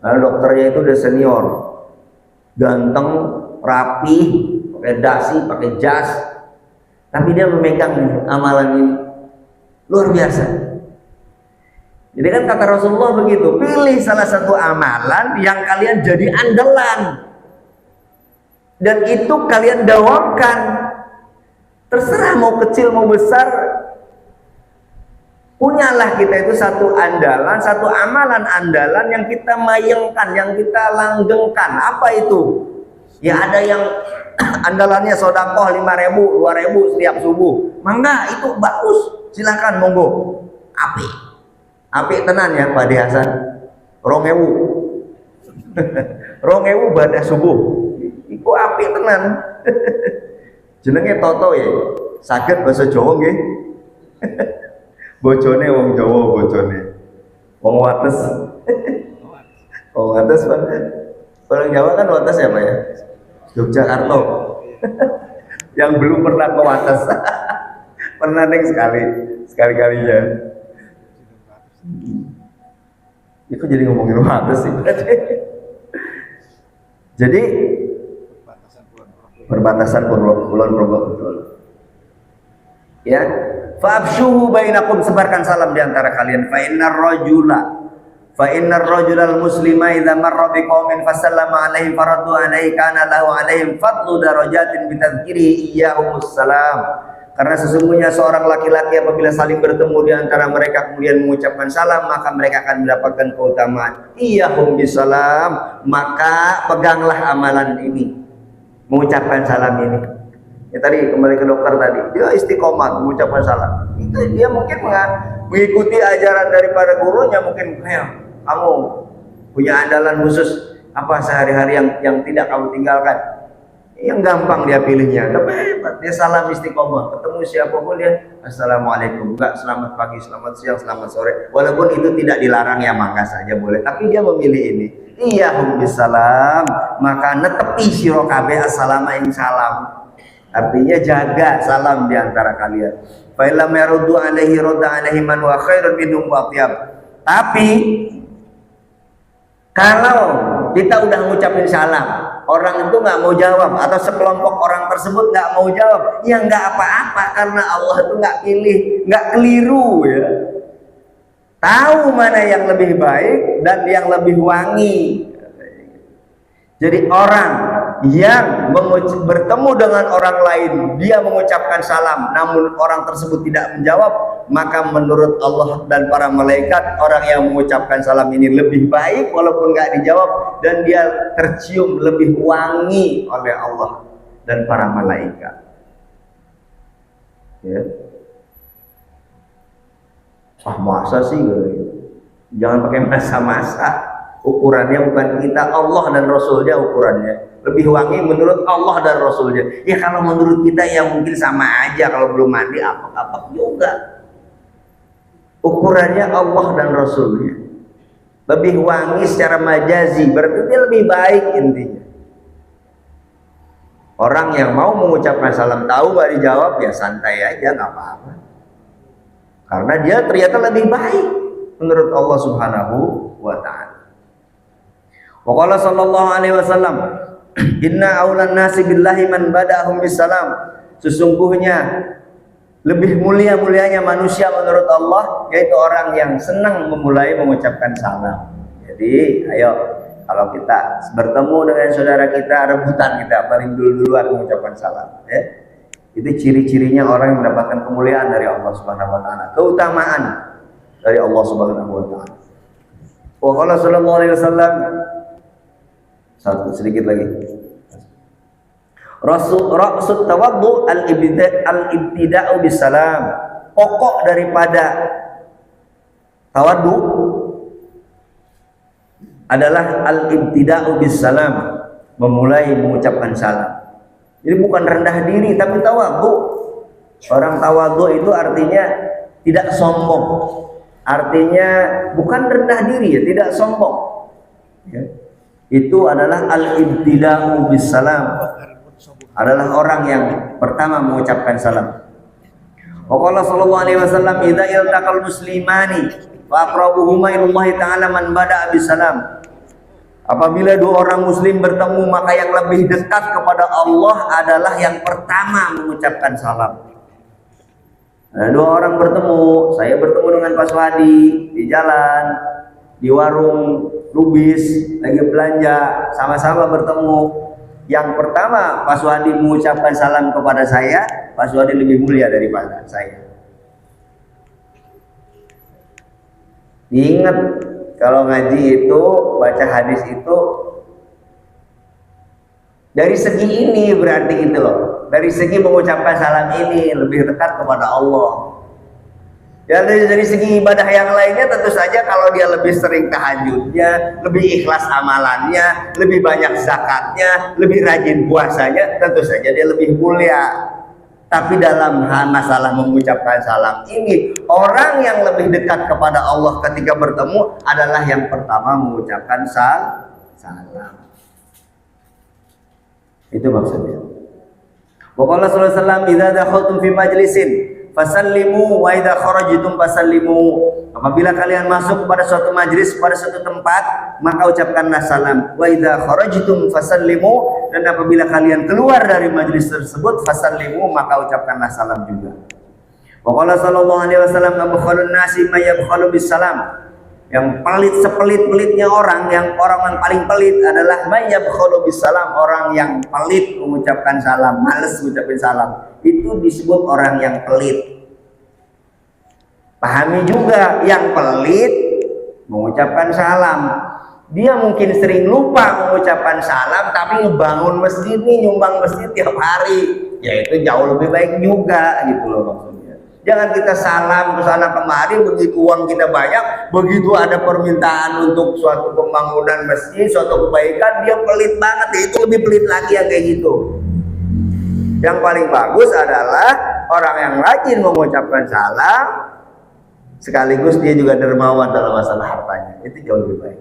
Lalu dokternya itu udah senior, ganteng, rapi, pakai dasi, pakai jas, tapi dia memegang amalan ini luar biasa. Jadi kan kata Rasulullah begitu, pilih salah satu amalan yang kalian jadi andalan, dan itu kalian dawamkan. Terserah mau kecil mau besar, punyalah kita itu satu andalan, satu amalan andalan yang kita mayangkan, yang kita langgengkan. Apa itu? Ya ada yang andalannya sodakoh 5.000, 2.000 setiap subuh. Mangga, itu bagus, silakan monggo. Api tenan ya Pak Hasan. 2.000 2.000 badah subuh. Iku api tenan. Jenenge Toto ya. Saged basa Jawa nggih. Bojone wong Jawa, bojone. Wong Wates. Wong Wates Pak. Orang Jawa kan Wates ya Pak ya. Yogyakarta. Yang belum pernah ke Wates. Pernah ning sekali-kalinya. Itu jadi ngomongin Wates sih. Jadi perbatasan Kulon Progo, betul. Ya, fa'abshuhu bainakum, sebarkan salam di antara kalian. Fa innar rajula al-muslima idza marra biqaumin fasallama alaihi faradu alaihi kana lahu alaihim fadlu darajatin bi tadhkirihi iyyahumus salam. Karena sesungguhnya seorang laki-laki apabila saling bertemu di antara mereka kemudian mengucapkan salam, maka mereka akan mendapatkan keutamaan. Iyahum bisalam, maka peganglah amalan ini, mengucapkan salam ini. Ya tadi kembali ke dokter tadi, dia istiqomah mengucapkan salam. Itu dia mungkin mengikuti ajaran daripada gurunya, mungkin kamu punya andalan khusus apa sehari-hari yang tidak kamu tinggalkan. Yang gampang dia pilihnya, tapi hebat, dia salam istiqomah, ketemu siapapun dia assalamualaikum, enggak selamat pagi, selamat siang, selamat sore, walaupun itu tidak dilarang ya mangga saja boleh, tapi dia memilih ini. Iyahum bisalam, maka netepi sira kabeh assalamu ing salam, artinya jaga salam di antara kalian. Fa illam yaruddu alaihi radda alaihi man wa khairun minhum wa atyab. Tapi kalau kita udah ngucapin salam, orang itu nggak mau jawab, atau sekelompok orang tersebut nggak mau jawab, ya nggak apa-apa, karena Allah itu nggak pilih, nggak keliru ya. Tahu mana yang lebih baik dan yang lebih wangi. Jadi orang yang bertemu dengan orang lain, dia mengucapkan salam, namun orang tersebut tidak menjawab, maka menurut Allah dan para malaikat, orang yang mengucapkan salam ini lebih baik walaupun nggak dijawab, dan dia tercium lebih wangi oleh Allah dan para malaikat. Ya. Masa sih, jangan pakai masa-masa. Ukurannya bukan kita, Allah dan Rasulnya ukurannya. Lebih wangi menurut Allah dan Rasulnya. Ya kalau menurut kita ya mungkin sama aja, kalau belum mandi apa-apa juga. Ukurannya Allah dan Rasulnya. Lebih wangi secara majazi, berarti dia lebih baik intinya. Orang yang mau mengucapkan salam tahu gak dijawab, ya santai aja, gak apa-apa. Karena dia ternyata lebih baik menurut Allah Subhanahu wa ta'ala. Wa qala sallallahu alaihi wasallam, inna aulan nasi billahi man bada'ahum bisalam. Sesungguhnya lebih mulianya manusia menurut Allah yaitu orang yang senang memulai mengucapkan salam. Jadi ayo, kalau kita bertemu dengan saudara kita, rebutan kita paling duluan mengucapkan salam ya. Itu ciri-cirinya orang yang mendapatkan kemuliaan dari Allah Subhanahu wa taala, keutamaan dari Allah Subhanahu wa taala. Wa qala sallallahu alaihi wasallam, satu sedikit lagi. Ra'sut tawaddu al-ibtida'u bisalam. Pokok daripada tawaddu adalah al-ibtida'u bisalam, memulai mengucapkan salam. Jadi bukan rendah diri tapi tawaddu. Orang tawaddu itu artinya tidak sombong. Artinya bukan rendah diri ya, tidak sombong. Ya. Itu adalah al-ibtida'u bisalam, adalah orang yang pertama mengucapkan salam. Wa qala sallallahu alaihi wasallam, idza iltaqal muslimani wa aqrabuhuma ilallahi ta'ala man bada'a bisalam. Apabila dua orang muslim bertemu, maka yang lebih dekat kepada Allah adalah yang pertama mengucapkan salam. Nah, dua orang bertemu, saya bertemu dengan Pak Swadi di jalan, di warung Lubis, lagi belanja, sama-sama bertemu. Yang pertama Pak Swadi mengucapkan salam kepada saya, Pak Swadi lebih mulia daripada saya. Ingat, kalau ngaji itu, baca hadis itu dari segi ini berarti gitu loh. Dari segi mengucapkan salam ini lebih dekat kepada Allah. Ya dari segi ibadah yang lainnya tentu saja kalau dia lebih sering tahajudnya, lebih ikhlas amalannya, lebih banyak zakatnya, lebih rajin puasanya, tentu saja dia lebih mulia. Tapi dalam masalah mengucapkan salam ini, orang yang lebih dekat kepada Allah ketika bertemu adalah yang pertama mengucapkan salam. Itu maksudnya. Wa sallallahu alaihi wasallam, idza dakhaltum fi majlisin fasallimu wa idza kharajtum fasallimu. Apabila kalian masuk pada suatu majlis, pada suatu tempat, maka ucapkanlah salam. Wa idza kharajtum fasallimu, dan apabila kalian keluar dari majlis tersebut, fasallimu, maka ucapkanlah salam juga. Wa qala sallallahu alaihi wasallam, abkhalun nasi may yabkhalu bisalam. Yang pelit sepelit-pelitnya orang, yang paling pelit adalah may yabkhulu bisalam, orang yang pelit mengucapkan salam, males mengucapkan salam. Itu disebut orang yang pelit. Pahami juga, yang pelit mengucapkan salam. Dia mungkin sering lupa mengucapkan salam, tapi ngebangun masjid nih, nyumbang masjid tiap hari. Ya itu jauh lebih baik juga gitu loh maksudnya. Jangan kita salam ke sana kemari, begitu uang kita banyak, begitu ada permintaan untuk suatu pembangunan masjid, suatu kebaikan, dia pelit banget. Ya, itu lebih pelit lagi yang kayak gitu. Yang paling bagus adalah orang yang rajin mengucapkan salam, sekaligus dia juga dermawan dalam masalah hartanya. Itu jauh lebih baik.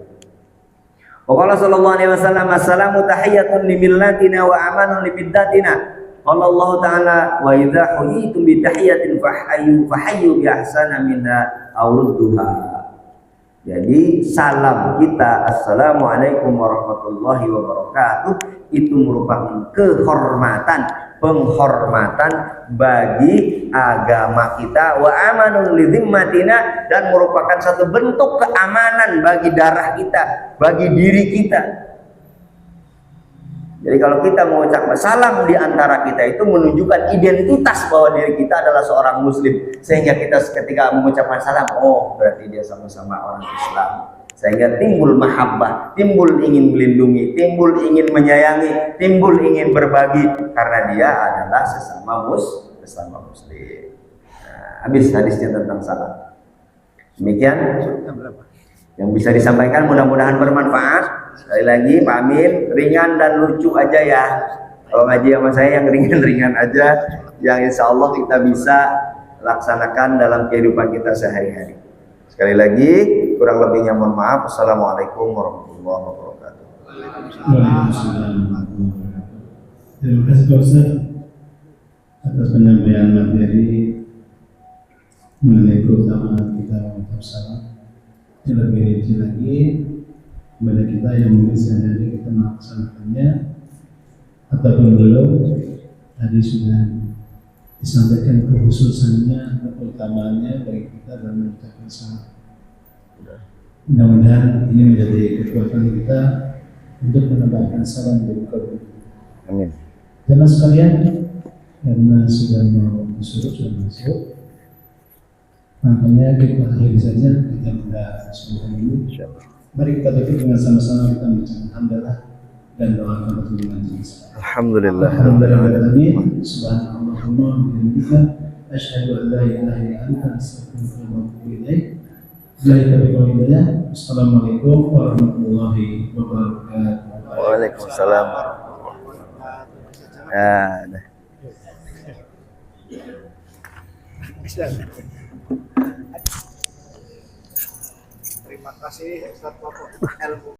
Qala sallallahu alaihi wasallam, assalamu tahiyyatun li millatina wa amanun li biddatina. Qala Allah Ta'ala, wa idza huyitum bi tahiyatin fahayyu bi ahsana minha aw rudduha. Jadi salam kita assalamualaikum warahmatullahi wabarakatuh itu merupakan kehormatan, penghormatan bagi agama kita, wa amanun li dhimmatina, dan merupakan satu bentuk keamanan bagi darah kita, bagi diri kita. Jadi kalau kita mengucapkan salam di antara kita itu menunjukkan identitas bahwa diri kita adalah seorang muslim. Sehingga kita ketika mengucapkan salam, oh berarti dia sama-sama orang Islam. Sehingga timbul mahabbah, timbul ingin melindungi, timbul ingin menyayangi, timbul ingin berbagi. Karena dia adalah sesama muslim. Nah, habis hadisnya tentang salam. Demikian yang bisa disampaikan, mudah-mudahan bermanfaat. Sekali lagi Pak Amin, ringan dan lucu aja ya. Kalau ngaji sama saya yang ringan-ringan aja, yang insya Allah kita bisa laksanakan dalam kehidupan kita sehari-hari. Sekali lagi, kurang lebihnya mohon maaf. Assalamualaikum warahmatullahi wabarakatuh. Terima kasih Pak Ustaz atas penyampaian materi mengenai keutamaan kita mengucap salam. Lebih rinci lagi kepada kita yang mungkin sehari-hari kita melaksanakannya ataupun belum, tadi sudah disampaikan kekhususannya, keutamaannya bagi kita dalam mengucapkan salam. Mudah-mudahan ini menjadi kekuatan kita untuk menambahkan salam dari kabul. Amin. Jemaah sekalian, karena sudah mau disuruh, sudah masuk, makanya kita akhiri saja, kita sudah sebutkan dulu. Mari kita tutup dengan sama-sama kita mengucapkan alhamdulillah dan doakan perlindungan jenis. Alhamdulillah. Subhanallahumma wa bihamdika asyhadu an la ilaha illa anta astaghfiruka wa atubu ilaik. Assalamualaikum warahmatullahi wabarakatuh. Waalaikumsalam. Ya, dah. Terima kasih Ustaz Bapak ilmu.